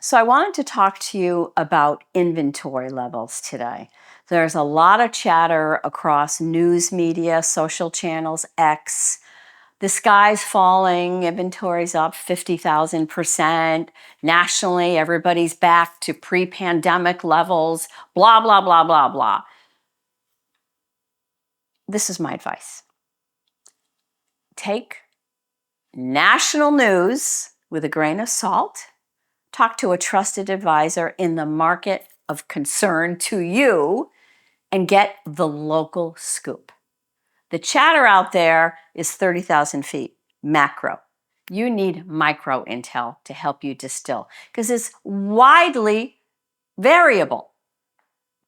So I wanted to talk to you about inventory levels today. There's a lot of chatter across news media, social channels, X. The sky's falling, inventory's up 50,000%. Nationally, everybody's back to pre-pandemic levels, blah, blah, blah, blah, blah. This is my advice. Take national news with a grain of salt. Talk to a trusted advisor in the market of concern to you and get the local scoop. The chatter out there is 30,000 feet, macro. You need micro intel to help you distill because it's widely variable.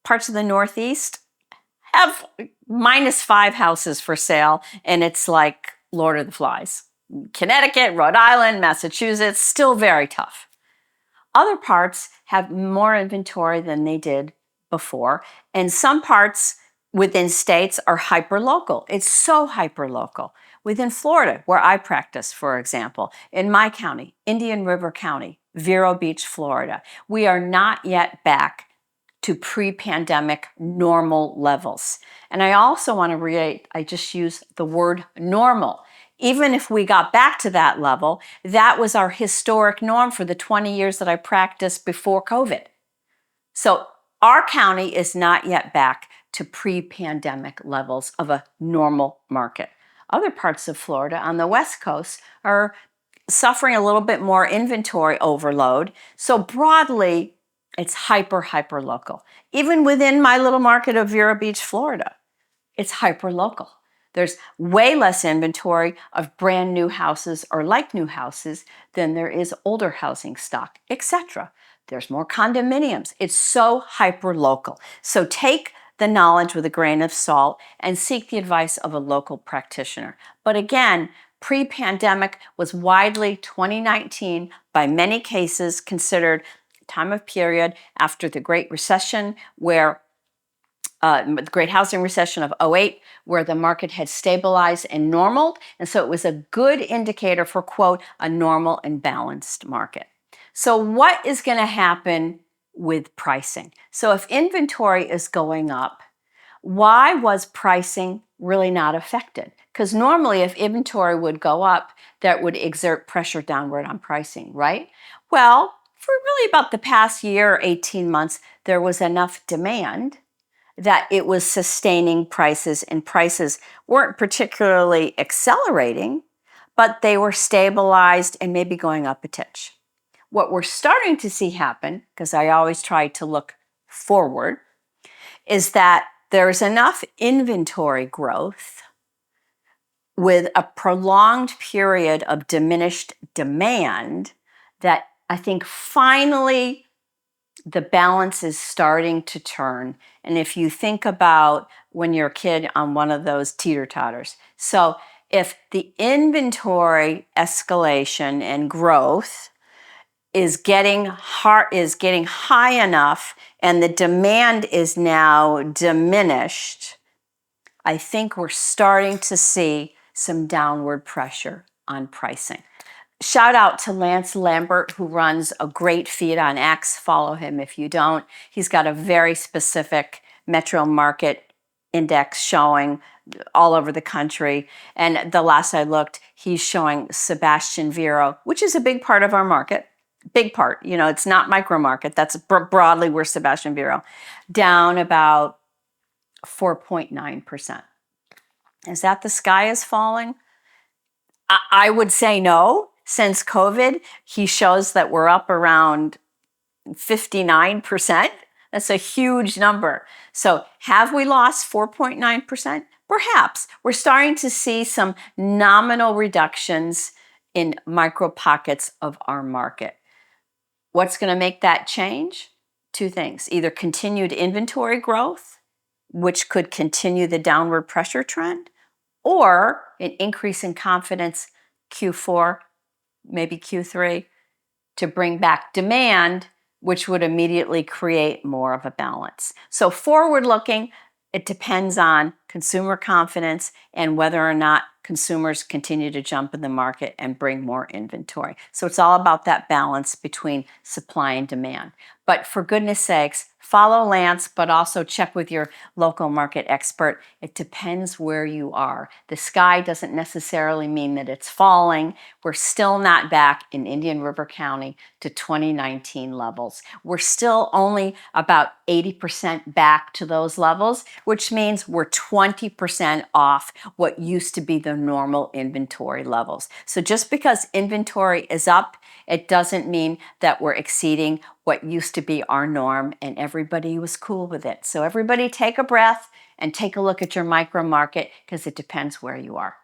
Parts of the Northeast have -5 houses for sale, and it's like Lord of the Flies. Connecticut, Rhode Island, Massachusetts, still very tough. Other parts have more inventory than they did before, and some parts within states are hyper-local. It's so hyper-local. Within Florida, where I practice, for example, in my county, Indian River County, Vero Beach, Florida, we are not yet back to pre-pandemic normal levels. And I also want to reiterate, I just use the word normal. Even if we got back to that level, that was our historic norm for the 20 years that I practiced before COVID. So our county is not yet back to pre-pandemic levels of a normal market. Other parts of Florida on the West Coast are suffering a little bit more inventory overload. So broadly, it's hyper local. Even within my little market of Vero Beach, Florida, it's hyper local. There's way less inventory of brand new houses or like new houses than there is older housing stock, etc. There's more condominiums. It's so hyper local. So take the knowledge with a grain of salt and seek the advice of a local practitioner. But again, pre-pandemic was widely 2019 by many cases considered time of period after the Great Recession, where the Great Housing Recession of '08, where the market had stabilized and normaled. And so it was a good indicator for, quote, a normal and balanced market. So what is going to happen with pricing? So if inventory is going up, why was pricing really not affected? Because normally if inventory would go up, that would exert pressure downward on pricing, right? Well, for really about the past year or 18 months, there was enough demand that it was sustaining prices, and prices weren't particularly accelerating, but they were stabilized and maybe going up a titch. What we're starting to see happen, because I always try to look forward, is that there's enough inventory growth with a prolonged period of diminished demand that I think finally the balance is starting to turn. And if you think about when you're a kid on one of those teeter-totters. So if the inventory escalation and growth is getting high enough and the demand is now diminished, I think we're starting to see some downward pressure on pricing. Shout out to Lance Lambert, who runs a great feed on X. Follow him if you don't. He's got a very specific metro market index showing all over the country. And the last I looked, he's showing Sebastian Vero, which is a big part of our market. Big part. You know, it's not micro market. That's broadly where Sebastian Vero, down about 4.9%. Is that the sky is falling? I would say no. Since COVID, he shows that we're up around 59%. That's a huge number. So have we lost 4.9%? Perhaps. We're starting to see some nominal reductions in micro pockets of our market. What's going to make that change? Two things. Either continued inventory growth, which could continue the downward pressure trend, or an increase in confidence Q4, maybe Q3, to bring back demand, which would immediately create more of a balance. So forward looking, it depends on consumer confidence and whether or not consumers continue to jump in the market and bring more inventory. So it's all about that balance between supply and demand. But for goodness sakes, follow Lance, but also check with your local market expert. It depends where you are. The sky doesn't necessarily mean that it's falling. We're still not back in Indian River County to 2019 levels. We're still only about 80% back to those levels, which means we're 20% off what used to be the normal inventory levels. So just because inventory is up, it doesn't mean that we're exceeding what used to be our norm, and everybody was cool with it. So everybody take a breath and take a look at your micro market, because it depends where you are.